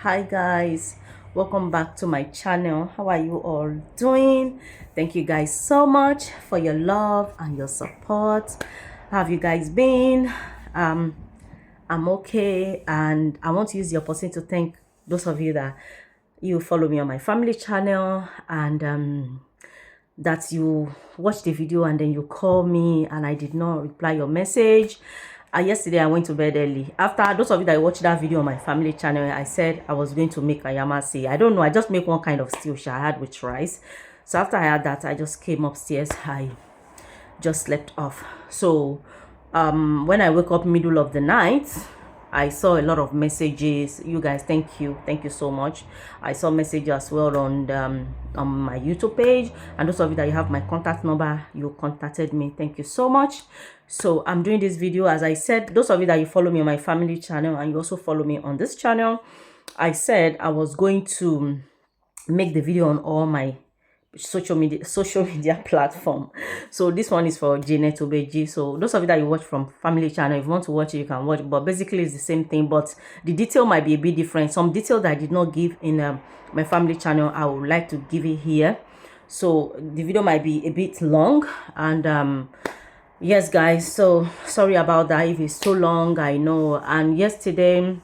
Hi guys, welcome back to my channel. How are you all doing? Thank you guys so much for your love and your support. How have you guys been? um I'm okay, and I want to use the opportunity to thank those of you that you follow me on my family channel, and that you watch the video and then you call me and I did not reply your message. Yesterday I went to bed early. After those of you that watched that video on my family channel, I said I was going to make a yamasi. I don't know, I just make one kind of stew I had with rice. So after I had that, I just came upstairs. I just slept off. So when I woke up middle of the night, I saw a lot of messages. You guys, thank you so much. I saw messages as well on my YouTube page, and those of you that you have my contact number, you contacted me. Thank you so much. So I'm doing this video, as I said, those of you that you follow me on my family channel and you also follow me on this channel, I said I was going to make the video on all my social media platform. So this one is for Janet Obeji. So those of you that you watch from family channel, if you want to watch it, you can watch, but basically it's the same thing, but the detail might be a bit different. Some detail that I did not give in my family channel, I would like to give it here. So the video might be a bit long, and yes guys, so sorry about that if it's so long, I know. And yesterday,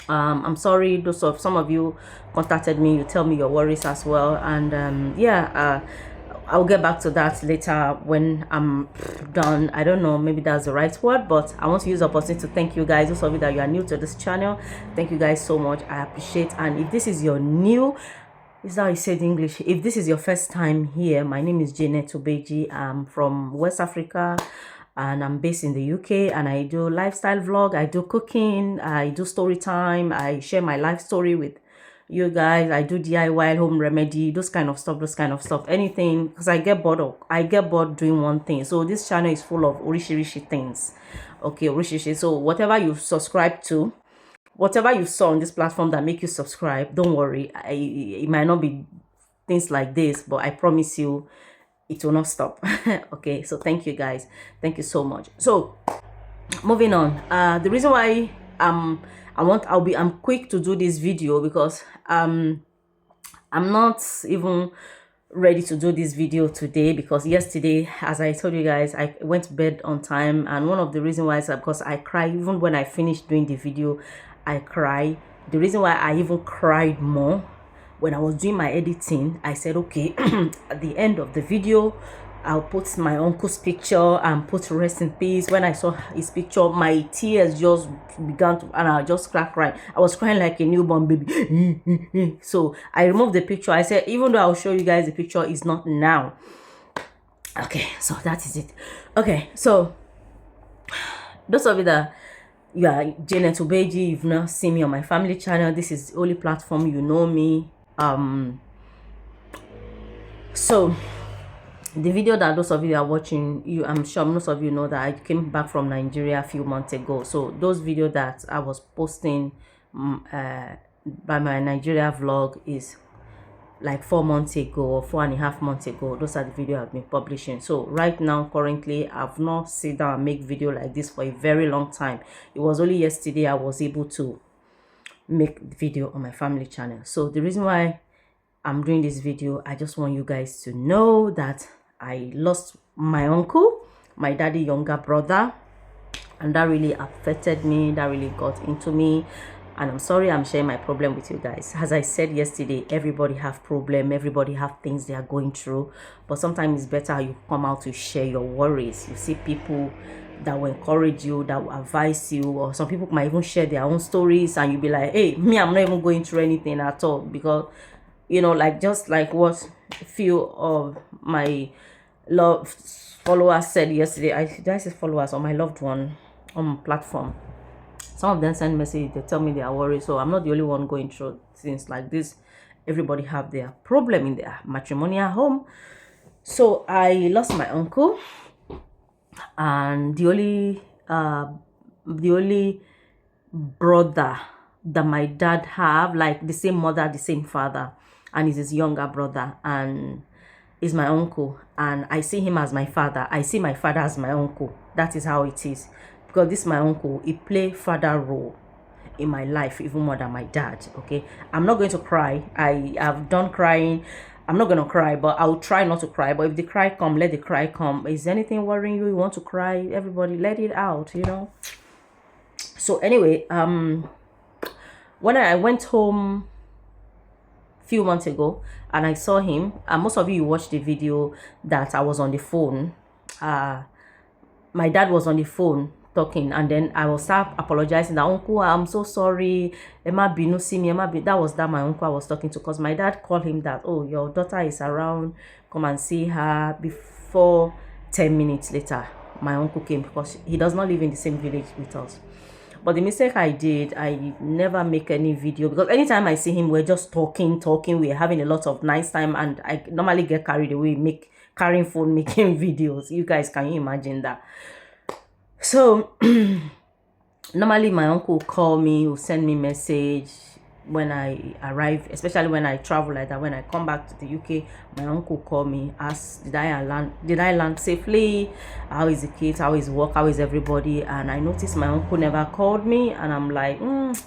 I'm sorry, those of some of you contacted me, you tell me your worries as well, and I'll get back to that later when I'm done. I don't know, maybe that's the right word, but I want to use the opportunity to thank you guys. Those of you that you are new to this channel, thank you guys so much. I appreciate. And if this is your new, is that how you said English, if this is your first time here, my name is Janet Obeji. I'm from West Africa and I'm based in the UK, and I do lifestyle vlog, I do cooking, I do story time, I share my life story with you guys, I do DIY, home remedy, those kind of stuff, anything, because I get bored doing one thing. So this channel is full of orishirishi things. Okay, orishirishi. So whatever you subscribe to, whatever you saw on this platform that make you subscribe, don't worry, it might not be things like this, but I promise you it will not stop. Okay, so thank you guys, thank you so much. So moving on, the reason why I'm quick to do this video, because I'm not even ready to do this video today, because yesterday, as I told you guys, I went to bed on time, and one of the reasons why is because I cry. Even when I finished doing the video, I cry. The reason why I even cried more, when I was doing my editing, I said, okay, at the end of the video, I'll put my uncle's picture and put rest in peace. When I saw his picture, my tears just began to, and I just start crying. I was crying like a newborn baby. So I removed the picture. I said, even though I'll show you guys the picture, is not now. Okay, so that is it. Okay, so those of you that you are Janet Obeji, you've not seen me on my family channel, this is the only platform you know me. So the video that those of you are watching, I'm sure most of you know that I came back from Nigeria a few months ago. So those videos that I was posting by my Nigeria vlog is like 4 months ago or 4.5 months ago. Those are the videos I've been publishing. So right now, currently, I've not sit down and make video like this for a very long time. It was only yesterday I was able to make the video on my family channel. So the reason why I'm doing this video, I just want you guys to know that I lost my uncle, my daddy younger brother, and that really affected me, that really got into me. And I'm sorry I'm sharing my problem with you guys. As I said yesterday, everybody have problem, everybody have things they are going through, but sometimes it's better you come out to share your worries. You see people that will encourage you, that will advise you, or some people might even share their own stories, and you'll be like, hey, me, I'm not even going through anything at all, because you know, like just like what few of my love followers said yesterday. Did I say followers or my loved one on platform? Some of them send message, they tell me they are worried. So I'm not the only one going through things like this. Everybody have their problem in their matrimonial home. So I lost my uncle, and the only brother that my dad have, like the same mother, the same father, and is his younger brother, and is my uncle, and I see him as my father. I see my father as my uncle. That is how it is, because this my uncle, he play father role. in my life even more than my dad. Okay, I'm not going to cry. I have done crying. I'm not going to cry, but I'll try not to cry. But if the cry come, let the cry come. Is anything worrying you? You want to cry? Everybody let it out, you know. So anyway, when I went home few months ago and I saw him, and most of you watched the video that I was on the phone. My dad was on the phone talking, and then I will start apologizing that, uncle, I'm so sorry, Emma Binu, see me, Emma. That was that my uncle I was talking to, because my dad called him that, oh, your daughter is around, come and see her. Before 10 minutes later, my uncle came, because he does not live in the same village with us. But the mistake I did, I never make any video, because anytime I see him, we're just talking, we're having a lot of nice time, and I normally get carried away, carrying phone, making videos. You guys, can you imagine that? So normally my uncle will call me, will send me message when I arrive, especially when I travel like that. When I come back to the UK, my uncle call me, ask, did I land safely? How is the kids? How is work? How is everybody? And I noticed my uncle never called me, and I'm like,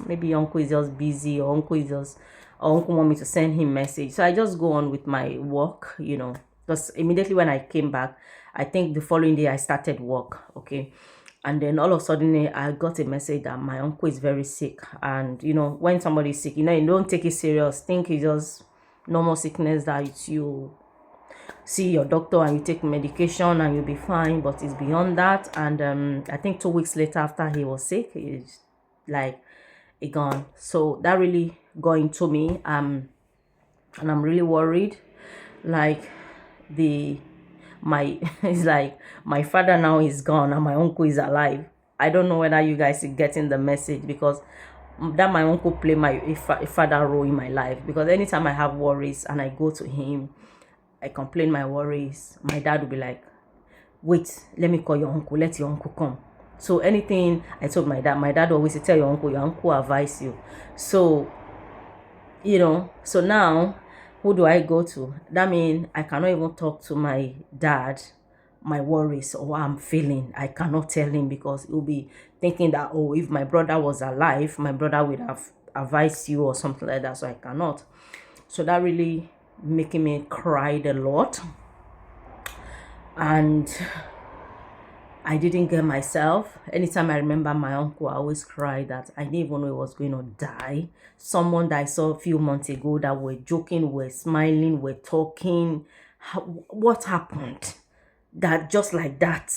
maybe uncle is just busy, or uncle want me to send him message. So I just go on with my work, you know, because immediately when I came back, I think the following day I started work. Okay. And then all of a sudden I got a message that my uncle is very sick. And you know, when somebody is sick, you know, you don't take it serious. Think it's just normal sickness, that you see your doctor and you take medication and you'll be fine. But it's beyond that. And I think 2 weeks later, after he was sick, he's like gone. So that really got into me. And I'm really worried. Like it's like my father now is gone and my uncle is alive. I don't know whether you guys are getting the message, because that my uncle play a father role in my life. Because anytime I have worries and I go to him, I complain my worries, my dad will be like, wait, let me call your uncle, let your uncle come. So anything I told my dad always say, tell your uncle advise you. So, you know, so now who do I go to? That means I cannot even talk to my dad my worries or what I'm feeling. I cannot tell him, because he'll be thinking that, oh, if my brother was alive, my brother would have advised you or something like that. So I cannot. So that really making me cry a lot. And I didn't get myself. Anytime I remember my uncle, I always cry that I didn't even know he was going to die. Someone that I saw a few months ago that were joking, were smiling, were talking. What happened? That just like that,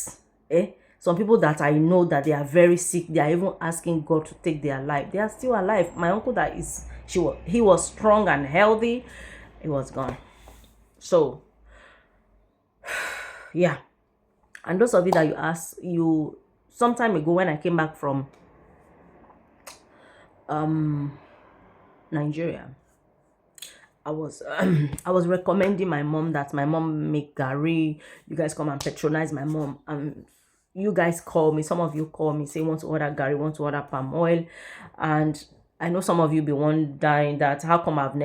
some people that I know that they are very sick, they are even asking God to take their life. They are still alive. My uncle he was strong and healthy. He was gone. So yeah. And those of you that you asked, some time ago when I came back from Nigeria, I was recommending my mom that my mom make gari. You guys come and patronize my mom. You guys call me. Some of you call me, say want to order gari, want to order palm oil, and I know some of you be wondering that how come I've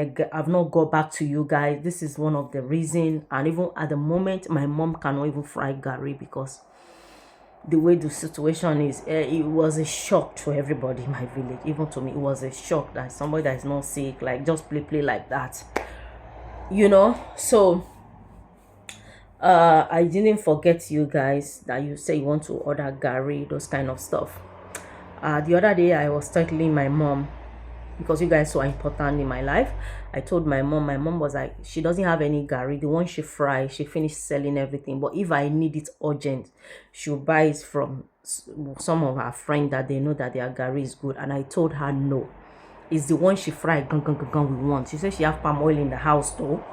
not got back to you guys. This is one of the reasons. And even at the moment, my mom cannot even fry gari, because the way the situation is, it was a shock to everybody in my village. Even to me, it was a shock that somebody that is not sick, like just play like that, you know. So I didn't forget you guys that you say you want to order gari, those kind of stuff. The other day I was telling my mom, because you guys are so important in my life, I told my mom was like, she doesn't have any gari. The one she fry, she finished selling everything. But if I need it urgent, she'll buy it from some of her friends that they know that their gari is good. And I told her no, it's the one she fried we want. She said she have palm oil in the house though,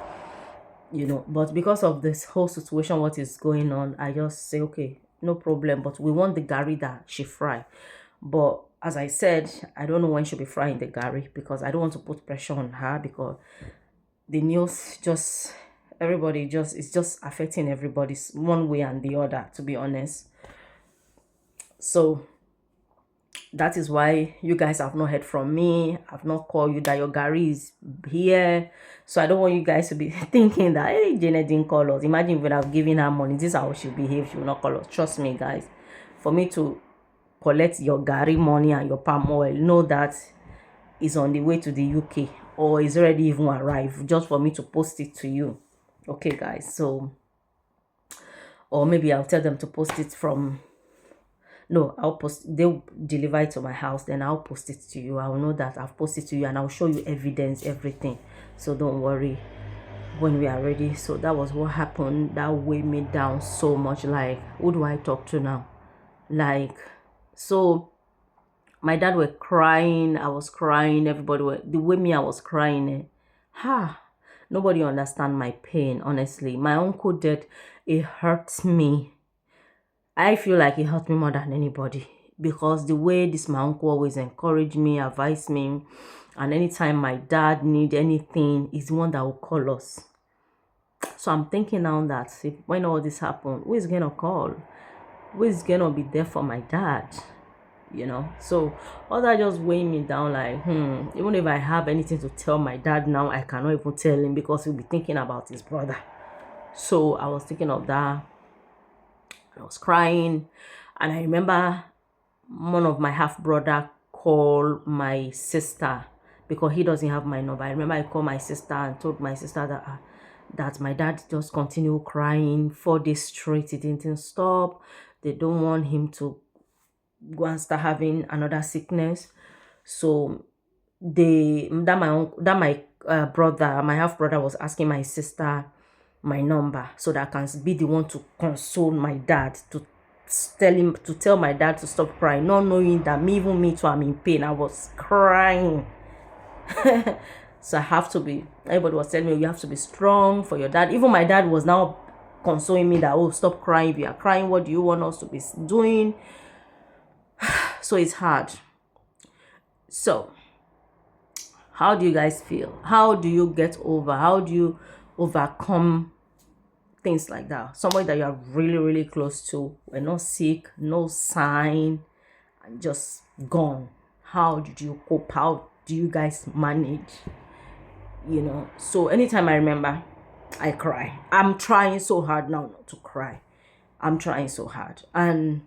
you know. But because of this whole situation, what is going on, I just say, okay, no problem, but we want the gari that she fry. But as I said, I don't know when she'll be frying the gari, because I don't want to put pressure on her, because the news it's just affecting everybody one way and the other, to be honest. So that is why you guys have not heard from me. I've not called you that your gari is here. So I don't want you guys to be thinking that, hey, Janet didn't call us. Imagine if I've given her money, this is how she'll behave. She will not call us. Trust me, guys. For me to collect your gari money and your palm oil, know that is on the way to the UK, or is already even arrived, just for me to post it to you. Okay guys, so, or maybe I'll tell them to post it from, no, I'll post, they'll deliver it to my house, then I'll post it to you. I'll know that I've posted to you, and I'll show you evidence, everything. So don't worry when we are ready. So that was what happened. That weighed me down so much. Like, who do I talk to now? Like, so my dad were crying, I was crying, everybody were, the way me I was crying, nobody understand my pain, honestly. My uncle dead, it hurts me. I feel like it hurt me more than anybody, because the way this my uncle always encouraged me, advised me, and anytime my dad need anything, he's the one that will call us. So I'm thinking now that when all this happen, who is gonna call? Who is gonna be there for my dad? You know, so all that just weighing me down. Like, even if I have anything to tell my dad now, I cannot even tell him, because he'll be thinking about his brother. So I was thinking of that. I was crying, and I remember one of my half brother called my sister, because he doesn't have my number. I remember I called my sister and told my sister that my dad just continued crying 4 days straight. It didn't stop. They don't want him to go and start having another sickness. So my brother, my half brother, was asking my sister my number, so that I can be the one to console my dad, to tell my dad to stop crying, not knowing that me too, I'm in pain. I was crying. So I have to be, everybody was telling me, you have to be strong for your dad. Even my dad was now consoling me that, oh, stop crying. If you are crying, what do you want us to be doing? So it's hard. So how do you guys feel? How do you get over? How do you overcome things like that? Somebody that you are really, really close to, we're not sick, no sign, and just gone. How did you cope? How do you guys manage? You know, so anytime I remember, I cry. I'm trying so hard now not to cry. I'm trying so hard. And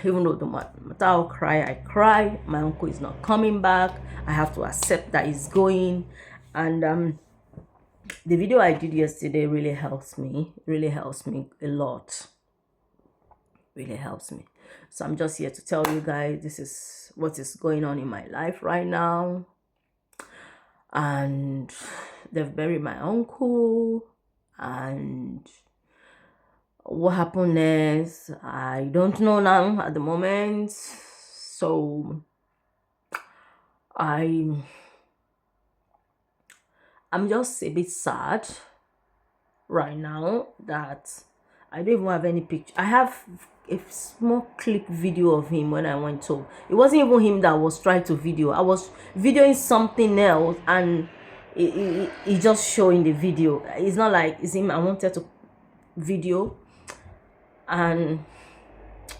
even though the matter I'll cry, I cry. My uncle is not coming back. I have to accept that he's going. And the video I did yesterday really helps me. Really helps me a lot. Really helps me. So I'm just here to tell you guys, this is what is going on in my life right now. And they've buried my uncle, and what happened next, I don't know now at the moment. So I'm just a bit sad right now that I don't even have any picture. I have a small clip video of him when I went home. It wasn't even him that was trying to video. I was videoing something else, and it just showing the video. It's not like it's him I wanted to video. And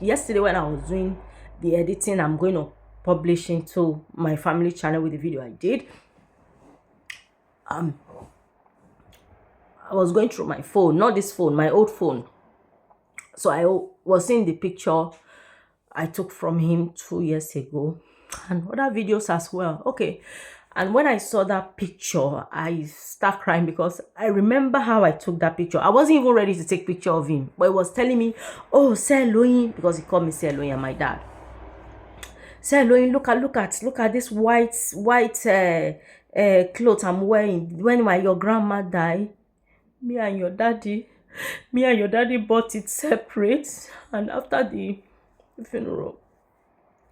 yesterday when I was doing the editing, I'm going to publish into my family channel with the video I did. I was going through my phone, not this phone, my old phone. So I was seeing the picture I took from him 2 years ago, and other videos as well. Okay. And when I saw that picture, I started crying, because I remember how I took that picture. I wasn't even ready to take picture of him, but it was telling me, oh, Sir Loin, because he called me Sir Loin, and my dad. Sir Loin, look at this white clothes I'm wearing. When your grandma died, me and your daddy bought it separate, and after the funeral,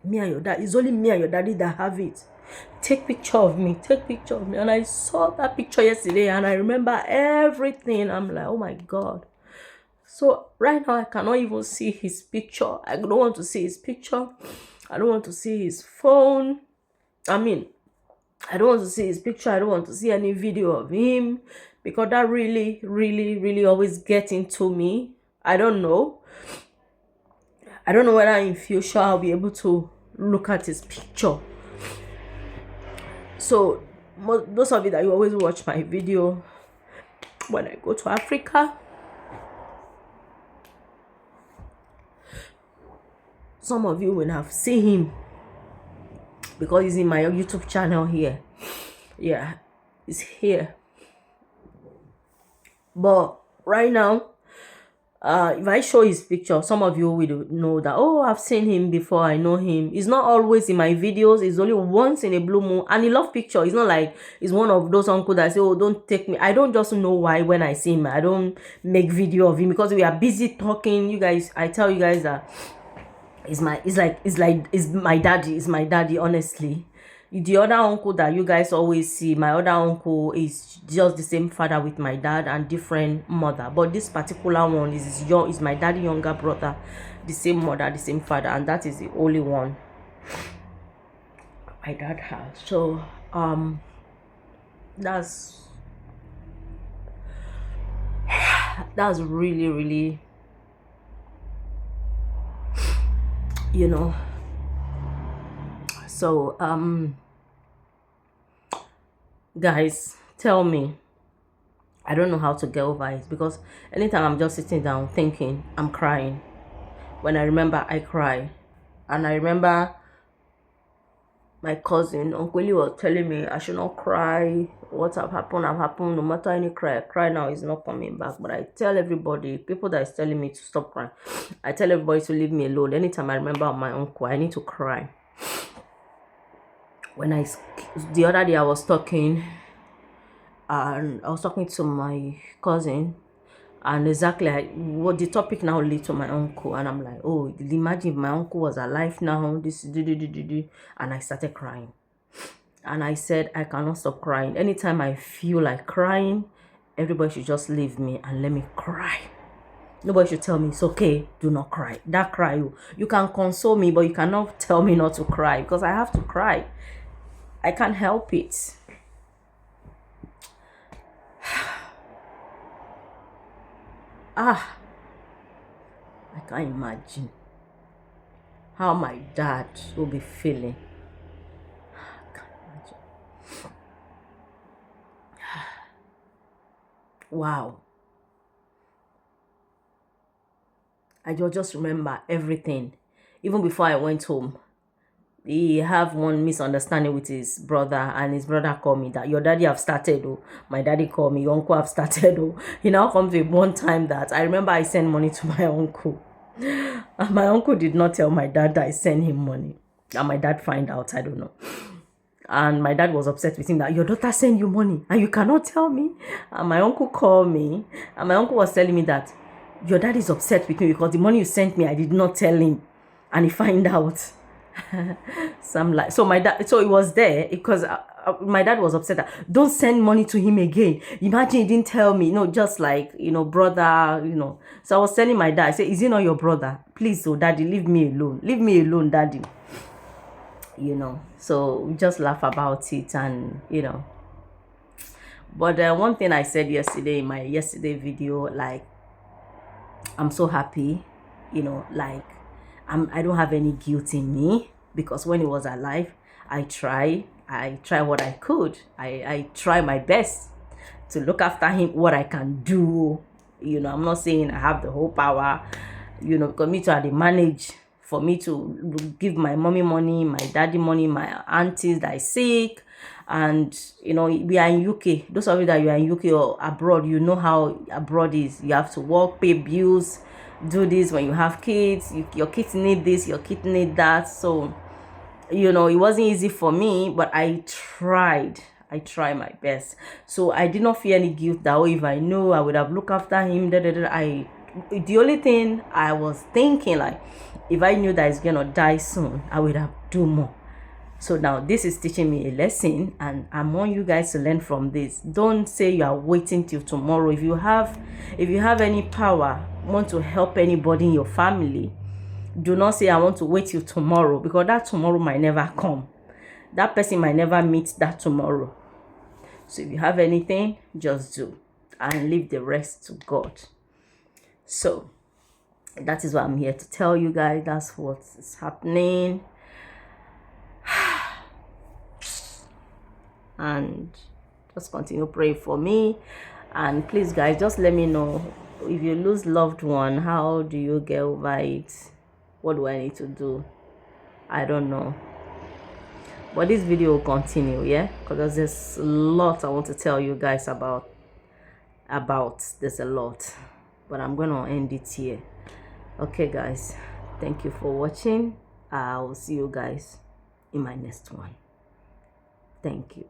me and your dad, it's only me and your daddy that have it. Take picture of me. And I saw that picture yesterday, and I remember everything. I'm like, oh my God. So right now I cannot even see his picture. I don't want to see his picture. I don't want to see his phone. I don't want to see his picture. I don't want to see any video of him, because that really, really, really always gets into me. I don't know whether in future I'll be able to look at his picture. So those of you that you always watch my video when I go to Africa, some of you will have seen him because he's in my YouTube channel here. Yeah, he's here. But right now, if I show his picture, some of you will know that, oh, I've seen him before, I know him. He's not always in my videos. It's only once in a blue moon, and he love picture. It's not like he's one of those uncles that say, oh, don't take me. I don't just know why when I see him. I don't make video of him because we are busy talking. You guys, I tell you guys that it's my daddy, honestly. The other uncle that you guys always see, my other uncle is just the same father with my dad and different mother, but this particular one is my daddy younger brother, the same mother, the same father, and that is the only one my dad has. So that's really, really, you know. So guys, tell me, I don't know how to get over it, because anytime I'm just sitting down thinking, I'm crying. When I remember, I cry. And I remember my cousin, Uncle Lee, was telling me I should not cry. What have happened, no matter any cry now is not coming back. But I tell everybody, people that is telling me to stop crying, I tell everybody to leave me alone. Anytime I remember my uncle, I need to cry. The other day I was talking, and I was talking to my cousin, and exactly what the topic now lead to my uncle, and I'm like, oh, imagine if my uncle was alive now, this, and I started crying. And I said, I cannot stop crying. Anytime I feel like crying, everybody should just leave me and let me cry. Nobody should tell me it's okay, do not cry. That cry, you can console me, but you cannot tell me not to cry, because I have to cry. I can't help it. I can't imagine how my dad will be feeling. I can't imagine. Wow. I just remember everything. Even before I went home, he have one misunderstanding with his brother, and his brother called me that your daddy have started. Oh, my daddy called me, your uncle have started. Oh, he now comes to one time that I remember I sent money to my uncle, and my uncle did not tell my dad that I sent him money, and my dad find out, I don't know. And my dad was upset with him that your daughter sent you money and you cannot tell me. And my uncle called me, and my uncle was telling me that your dad is upset with me because the money you sent me, I did not tell him, and he find out. So my dad, so it was there because my dad was upset that don't send money to him again. Imagine he didn't tell me, just like, brother, So I was telling my dad, I said, is he not your brother? Please, daddy, leave me alone, daddy. So we just laugh about it, and but one thing I said yesterday in my yesterday video, like, I'm so happy, like, I don't have any guilt in me, because when he was alive, I try what I could. I try my best to look after him, what I can do. I'm not saying I have the whole power, because me to manage, for me to give my mommy money, my daddy money, my aunties that are sick. And we are in UK. Those of you that you are in UK or abroad, you know how abroad is. You have to work, pay bills, do this when you have kids. Your kids need this, your kids need that. So it wasn't easy for me, but I tried my best. So I did not feel any guilt that, if I knew, I would have looked after him. The only thing I was thinking, like, if I knew that he's gonna die soon, I would have do more. So now this is teaching me a lesson, and I want you guys to learn from this. Don't say you are waiting till tomorrow. If you have any power, want to help anybody in your family, do not say I want to wait till tomorrow, because that tomorrow might never come. That person might never meet that tomorrow. So if you have anything, just do, and leave the rest to God. So that is what I'm here to tell you guys. That's what is happening. And just continue praying for me. And please, guys, just let me know, if you lose loved one, how do you get over it? What do I need to do? I don't know. But this video will continue, yeah, because there's a lot I want to tell you guys about. There's a lot, but I'm gonna end it here. Okay guys, thank you for watching. I will see you guys in my next one. Thank you.